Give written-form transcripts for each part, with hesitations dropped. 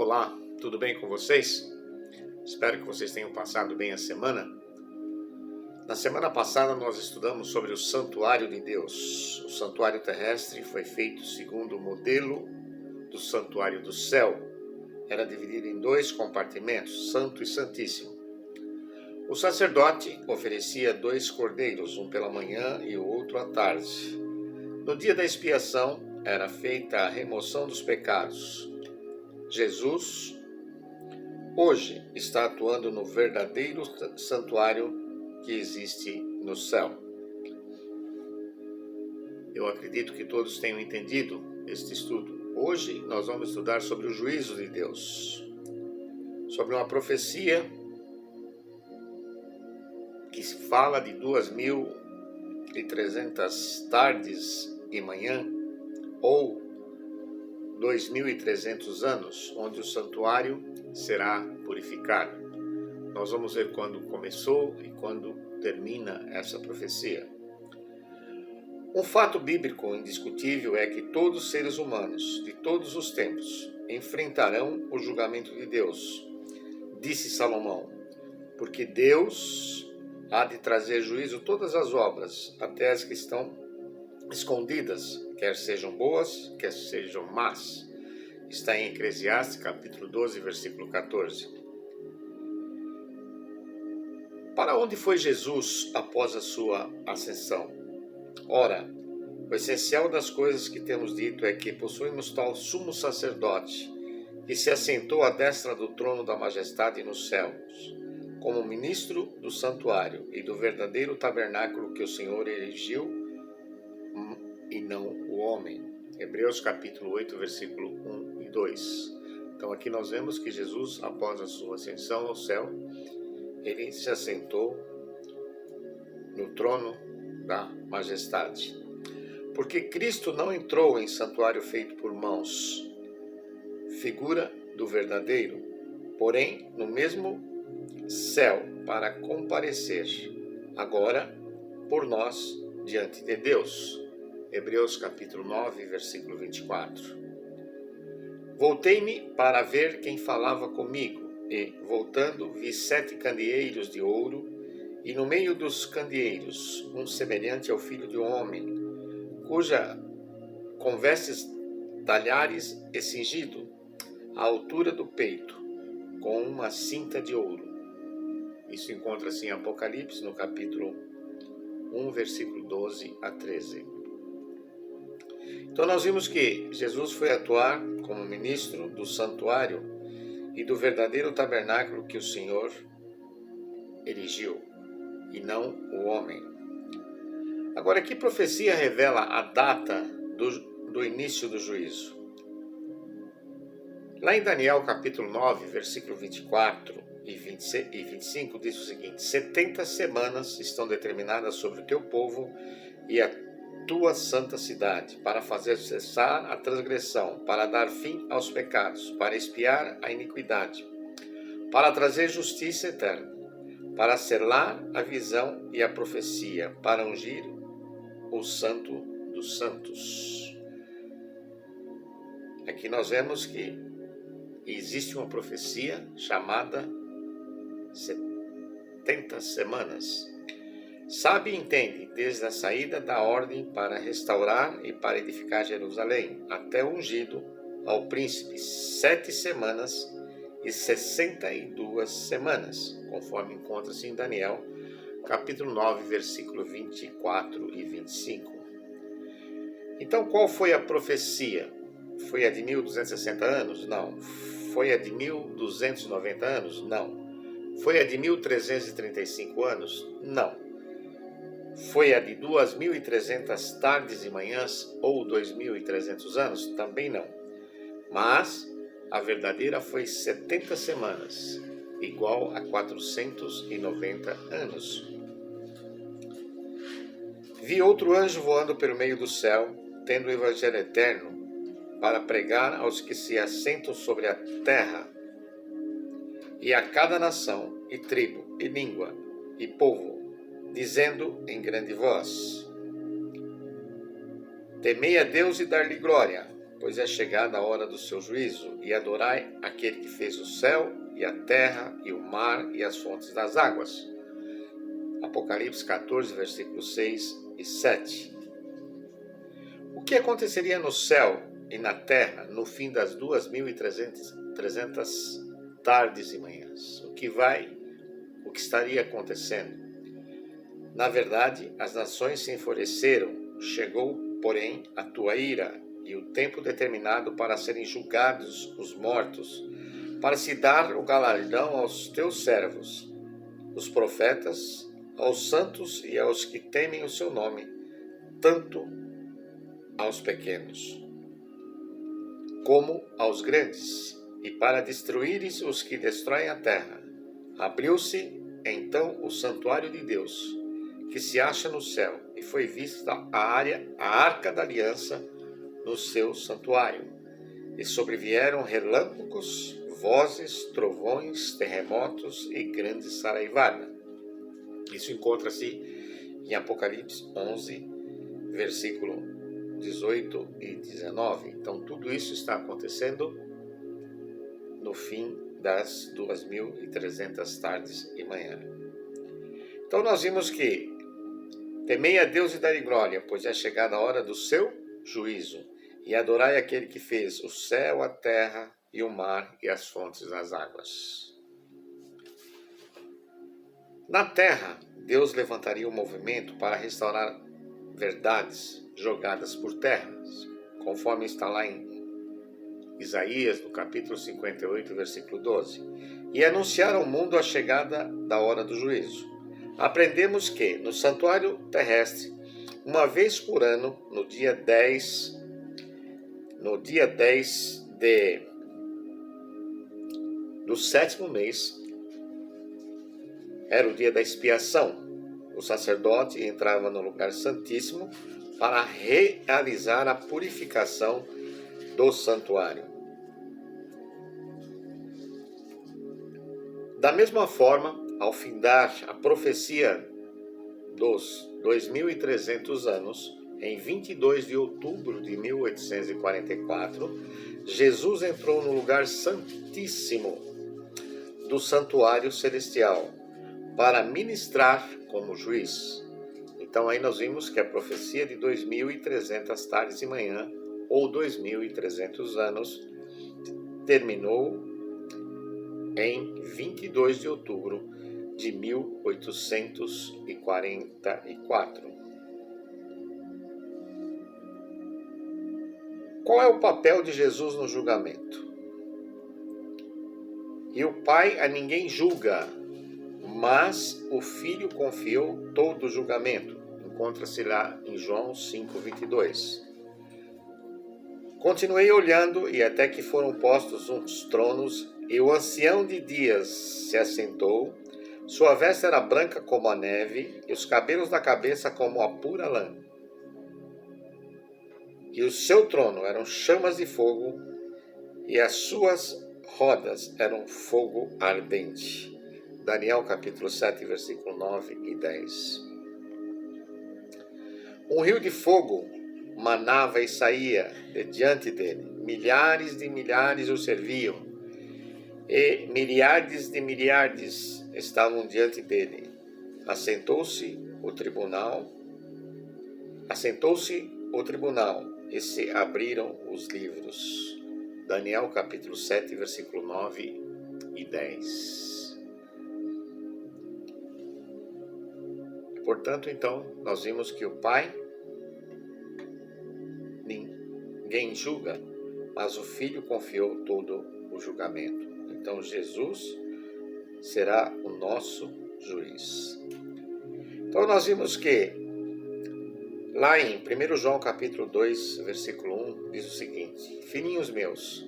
Olá, tudo bem com vocês? Espero que vocês tenham passado bem a semana. Na semana passada nós estudamos sobre o santuário de Deus. O santuário terrestre foi feito segundo o modelo do santuário do céu. Era dividido em dois compartimentos, santo e santíssimo. O sacerdote oferecia 2 cordeiros, um pela manhã e o outro à tarde. No dia da expiação era feita a remoção dos pecados. Jesus hoje está atuando no verdadeiro santuário que existe no céu. Eu acredito que todos tenham entendido este estudo. Hoje nós vamos estudar sobre o juízo de Deus, sobre uma profecia que fala de 2.300 tardes e manhã, ou 2.300 anos, onde o santuário será purificado. Nós vamos ver quando começou e quando termina essa profecia. Um fato bíblico indiscutível é que todos os seres humanos, de todos os tempos, enfrentarão o julgamento de Deus, disse Salomão, porque Deus há de trazer juízo todas as obras, até as que estão escondidas, quer sejam boas, quer sejam más. Está em Eclesiastes, capítulo 12, versículo 14. Para onde foi Jesus após a sua ascensão? Ora, o essencial das coisas que temos dito é que possuímos tal sumo sacerdote, que se assentou à destra do trono da majestade nos céus, como ministro do santuário e do verdadeiro tabernáculo que o Senhor erigiu, e não o homem. Hebreus capítulo 8, versículo 1 e 2. Então aqui nós vemos que Jesus, após a sua ascensão ao céu, ele se assentou no trono da majestade. Porque Cristo não entrou em santuário feito por mãos, figura do verdadeiro, porém no mesmo céu, para comparecer agora por nós diante de Deus. Hebreus capítulo 9, versículo 24. Voltei-me para ver quem falava comigo, e, voltando, vi 7 candeeiros de ouro, e no meio dos candeeiros, um semelhante ao filho de um homem, cuja com vestes talhares e cingido, à altura do peito, com uma cinta de ouro. Isso encontra-se em Apocalipse, no capítulo 1, versículo 12 a 13. Então nós vimos que Jesus foi atuar como ministro do santuário e do verdadeiro tabernáculo que o Senhor erigiu, e não o homem. Agora, que profecia revela a data do início do juízo? Lá em Daniel capítulo 9, versículo 24 e 25, diz o seguinte: 70 semanas estão determinadas sobre o teu povo e a tua santa cidade, para fazer cessar a transgressão, para dar fim aos pecados, para expiar a iniquidade, para trazer justiça eterna, para selar a visão e a profecia, para ungir o santo dos santos. Aqui nós vemos que existe uma profecia chamada 70 semanas. Sabe e entende, desde a saída da ordem para restaurar e para edificar Jerusalém, até o ungido ao príncipe, 7 semanas e 62 semanas, conforme encontra-se em Daniel, capítulo 9, versículo 24 e 25. Então, qual foi a profecia? Foi a de 1.260 anos? Não. Foi a de 1.290 anos? Não. Foi a de 1.335 anos? Não. Foi a de 2.300 tardes e manhãs ou 2.300 anos? Também não. Mas a verdadeira foi 70 semanas, igual a 490 anos. Vi outro anjo voando pelo meio do céu, tendo o evangelho eterno, para pregar aos que se assentam sobre a terra, e a cada nação, e tribo, e língua, e povo, dizendo em grande voz: Temei a Deus e dar-lhe glória, pois é chegada a hora do seu juízo, e adorai aquele que fez o céu e a terra e o mar e as fontes das águas. Apocalipse 14, versículos 6 e 7. O que aconteceria no céu e na terra no fim das 2.300 tardes e manhãs? O que estaria acontecendo? Na verdade, as nações se enfureceram, chegou, porém, a tua ira e o tempo determinado para serem julgados os mortos, para se dar o galardão aos teus servos, os profetas, aos santos e aos que temem o seu nome, tanto aos pequenos como aos grandes, e para destruíres os que destroem a terra. Abriu-se então o santuário de Deus, que se acha no céu, e foi vista a arca da aliança no seu santuário. E sobrevieram relâmpagos, vozes, trovões, terremotos e grande saraivada. Isso encontra-se em Apocalipse 11, versículo 18 e 19. Então, tudo isso está acontecendo no fim das 2.300 tardes e manhã. Então, nós vimos que temei a Deus e dai glória, pois é chegada a hora do seu juízo, e adorai aquele que fez o céu, a terra e o mar e as fontes das águas. Na terra, Deus levantaria um movimento para restaurar verdades jogadas por terra, conforme está lá em Isaías, no capítulo 58, versículo 12, e anunciar ao mundo a chegada da hora do juízo. Aprendemos que, no santuário terrestre, uma vez por ano, no dia 10 do sétimo mês, era o dia da expiação. O sacerdote entrava no lugar santíssimo para realizar a purificação do santuário. Da mesma forma, ao findar a profecia dos 2.300 anos, em 22 de outubro de 1844, Jesus entrou no lugar santíssimo do santuário celestial para ministrar como juiz. Então aí nós vimos que a profecia de 2.300 tardes e manhã, ou 2.300 anos, terminou em 22 de outubro de 1844. Qual é o papel de Jesus no julgamento? E o Pai a ninguém julga, mas o Filho confiou todo o julgamento. Encontra-se lá em João 5:22. Continuei olhando, e até que foram postos uns tronos, e o ancião de dias se assentou. Sua veste era branca como a neve, e os cabelos da cabeça como a pura lã. E o seu trono eram chamas de fogo, e as suas rodas eram fogo ardente. Daniel capítulo 7, versículo 9 e 10. Um rio de fogo manava e saía de diante dele. Milhares de milhares o serviam, e milhares de milhares estavam diante dele. Assentou-se o tribunal, e se abriram os livros. Daniel capítulo 7, versículo 9 e 10. Portanto, então, nós vimos que o Pai ninguém julga, mas o Filho confiou todo o julgamento. Então, Jesus será o nosso juiz. Então, nós vimos que lá em 1 João capítulo 2, versículo 1, diz o seguinte: Filhinhos meus,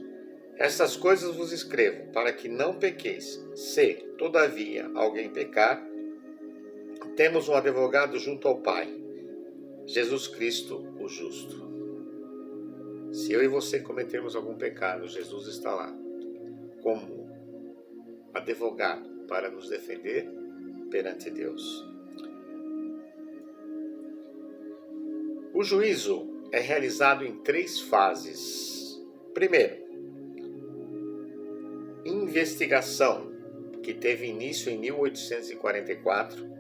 estas coisas vos escrevo, para que não pequeis. Se, todavia, alguém pecar, temos um advogado junto ao Pai, Jesus Cristo, o justo. Se eu e você cometermos algum pecado, Jesus está lá, como advogado, para nos defender perante Deus. O juízo é realizado em 3 fases. Primeiro, investigação que teve início em 1844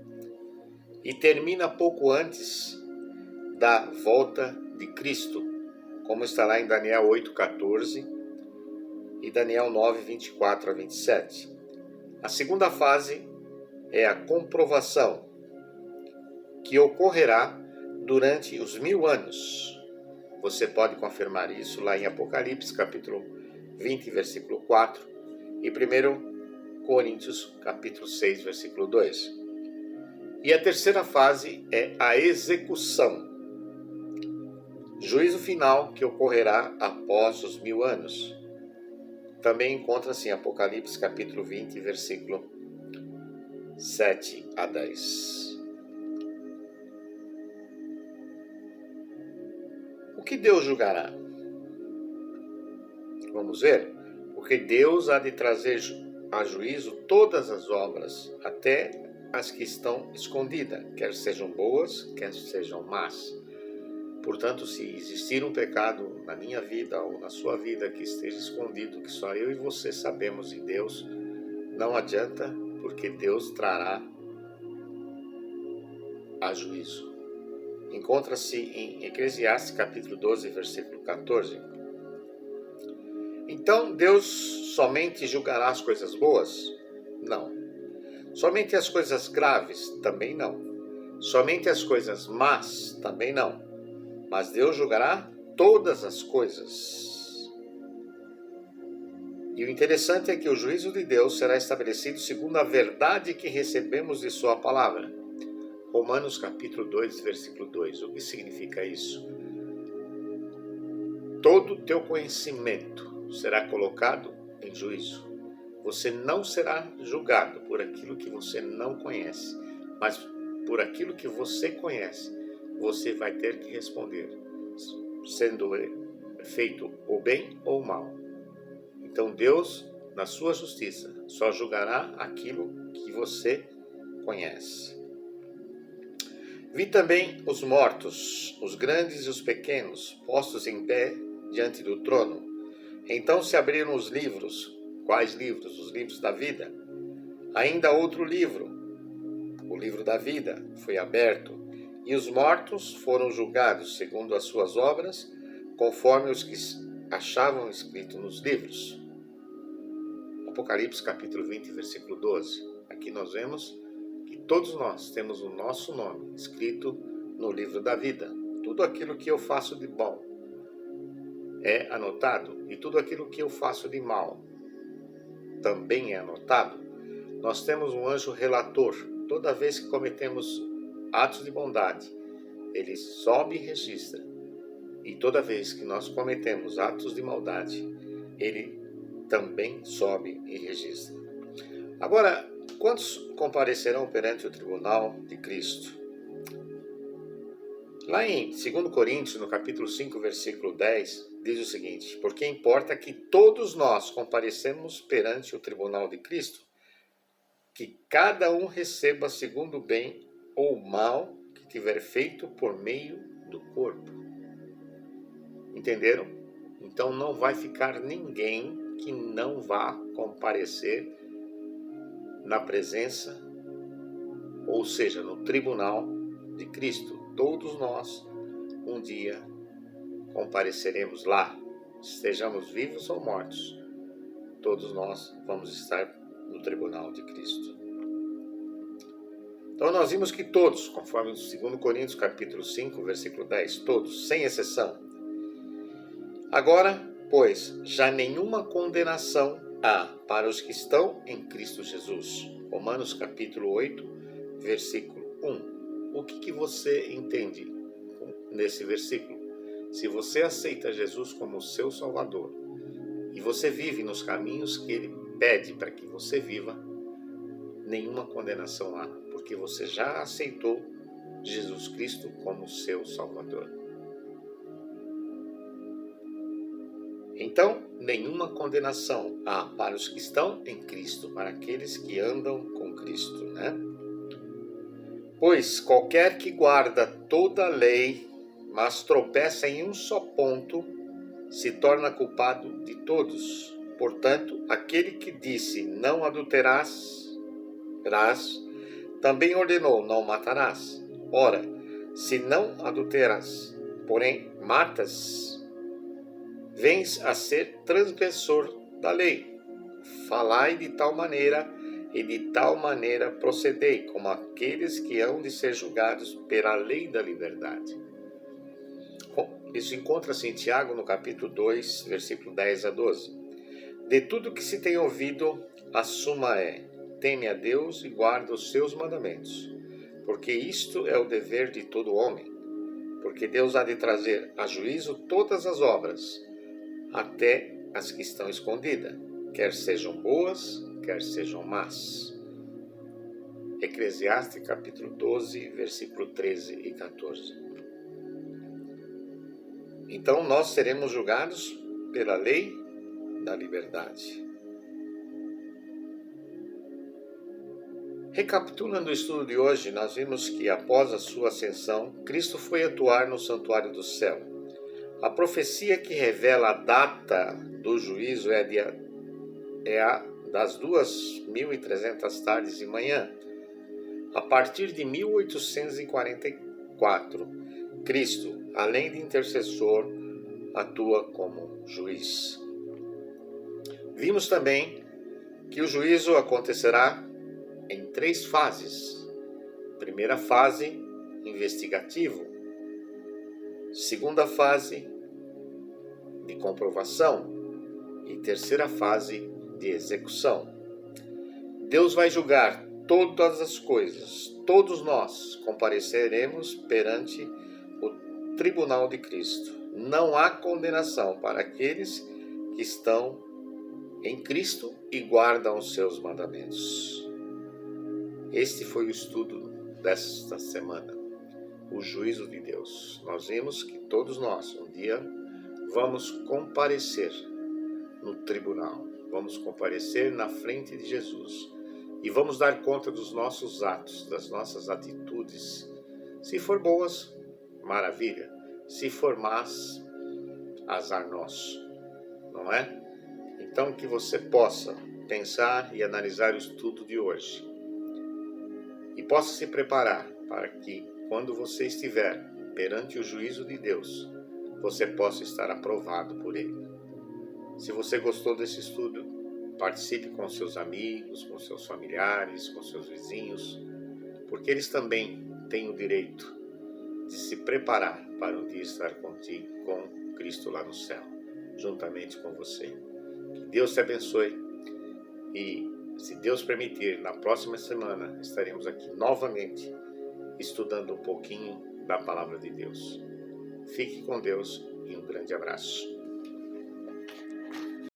e termina pouco antes da volta de Cristo, como está lá em Daniel 8,14 e Daniel 9, 24 a 27. A segunda fase é a comprovação, que ocorrerá durante os 1000 anos. Você pode confirmar isso lá em Apocalipse, capítulo 20, versículo 4, e 1 Coríntios, capítulo 6, versículo 2. E a terceira fase é a execução, juízo final que ocorrerá após os 1000 anos. Também encontra-se em Apocalipse, capítulo 20, versículo 7 a 10. O que Deus julgará? Vamos ver. Porque Deus há de trazer a juízo todas as obras, até as que estão escondidas, quer sejam boas, quer sejam más. Portanto, se existir um pecado na minha vida ou na sua vida que esteja escondido, que só eu e você sabemos em Deus, não adianta, porque Deus trará a juízo. Encontra-se em Eclesiastes capítulo 12, versículo 14. Então, Deus somente julgará as coisas boas? Não. Somente as coisas graves? Também não. Somente as coisas más? Também não. Mas Deus julgará todas as coisas. E o interessante é que o juízo de Deus será estabelecido segundo a verdade que recebemos de sua palavra. Romanos capítulo 2, versículo 2. O que significa isso? Todo o teu conhecimento será colocado em juízo. Você não será julgado por aquilo que você não conhece, mas por aquilo que você conhece, você vai ter que responder, sendo feito o bem ou o mal. Então Deus, na sua justiça, só julgará aquilo que você conhece. Vi também os mortos, os grandes e os pequenos, postos em pé diante do trono. Então se abriram os livros. Quais livros? Os livros da vida. Ainda outro livro, o livro da vida, foi aberto, e os mortos foram julgados segundo as suas obras, conforme os que achavam escrito nos livros. Apocalipse capítulo 20, versículo 12. Aqui nós vemos que todos nós temos o nosso nome escrito no livro da vida. Tudo aquilo que eu faço de bom é anotado, e tudo aquilo que eu faço de mal também é anotado. Nós temos um anjo relator. Toda vez que cometemos atos de bondade, ele sobe e registra. E toda vez que nós cometemos atos de maldade, ele também sobe e registra. Agora, quantos comparecerão perante o tribunal de Cristo? Lá em 2 Coríntios, no capítulo 5, versículo 10, diz o seguinte: porque importa que todos nós comparecemos perante o tribunal de Cristo, que cada um receba segundo o bem ou o mal que tiver feito por meio do corpo. Entenderam? Então não vai ficar ninguém que não vá comparecer na presença, ou seja, no tribunal de Cristo. Todos nós, um dia, compareceremos lá, estejamos vivos ou mortos. Todos nós vamos estar no tribunal de Cristo. Então nós vimos que todos, conforme 2 Coríntios capítulo 5, versículo 10, todos, sem exceção. Agora, pois, já nenhuma condenação há para os que estão em Cristo Jesus. Romanos capítulo 8, versículo 1. O que você entende nesse versículo? Se você aceita Jesus como seu Salvador e você vive nos caminhos que Ele pede para que você viva, nenhuma condenação há, porque você já aceitou Jesus Cristo como seu Salvador. Então, nenhuma condenação há para os que estão em Cristo, para aqueles que andam com Cristo, né? Pois qualquer que guarda toda a lei, mas tropeça em um só ponto, se torna culpado de todos. Portanto, aquele que disse não adulterarás, também ordenou não matarás. Ora, se não adulteras, porém matas, vens a ser transgressor da lei. Falai de tal maneira e de tal maneira procedei, como aqueles que hão de ser julgados pela lei da liberdade. Isso encontra-se em Tiago, no capítulo 2, versículo 10 a 12. De tudo que se tem ouvido, a suma é: teme a Deus e guarda os seus mandamentos, porque isto é o dever de todo homem. Porque Deus há de trazer a juízo todas as obras, até as que estão escondidas, quer sejam boas, quer sejam más. Eclesiastes capítulo 12, versículo 13 e 14. Então nós seremos julgados pela lei da liberdade. Recapitulando o estudo de hoje, nós vimos que após a sua ascensão, Cristo foi atuar no santuário do céu. A profecia que revela a data do juízo é a das 2.300 tardes e manhã. A partir de 1844, Cristo, além de intercessor, atua como juiz. Vimos também que o juízo acontecerá em 3 fases. Primeira fase, investigativo. Segunda fase, de comprovação. E terceira fase, de execução. Deus vai julgar todas as coisas. Todos nós compareceremos perante o tribunal de Cristo. Não há condenação para aqueles que estão em Cristo e guardam os seus mandamentos. Este foi o estudo desta semana, o juízo de Deus. Nós vimos que todos nós, um dia, vamos comparecer no tribunal, vamos comparecer na frente de Jesus e vamos dar conta dos nossos atos, das nossas atitudes. Se for boas, maravilha. Se for más, azar nosso, não é? Então que você possa pensar e analisar o estudo de hoje e possa se preparar para que, quando você estiver perante o juízo de Deus, você possa estar aprovado por Ele. Se você gostou desse estudo, participe com seus amigos, com seus familiares, com seus vizinhos, porque eles também têm o direito de se preparar para um dia estar contigo, com Cristo lá no céu, juntamente com você. Que Deus te abençoe e, se Deus permitir, na próxima semana estaremos aqui novamente estudando um pouquinho da Palavra de Deus. Fique com Deus e um grande abraço.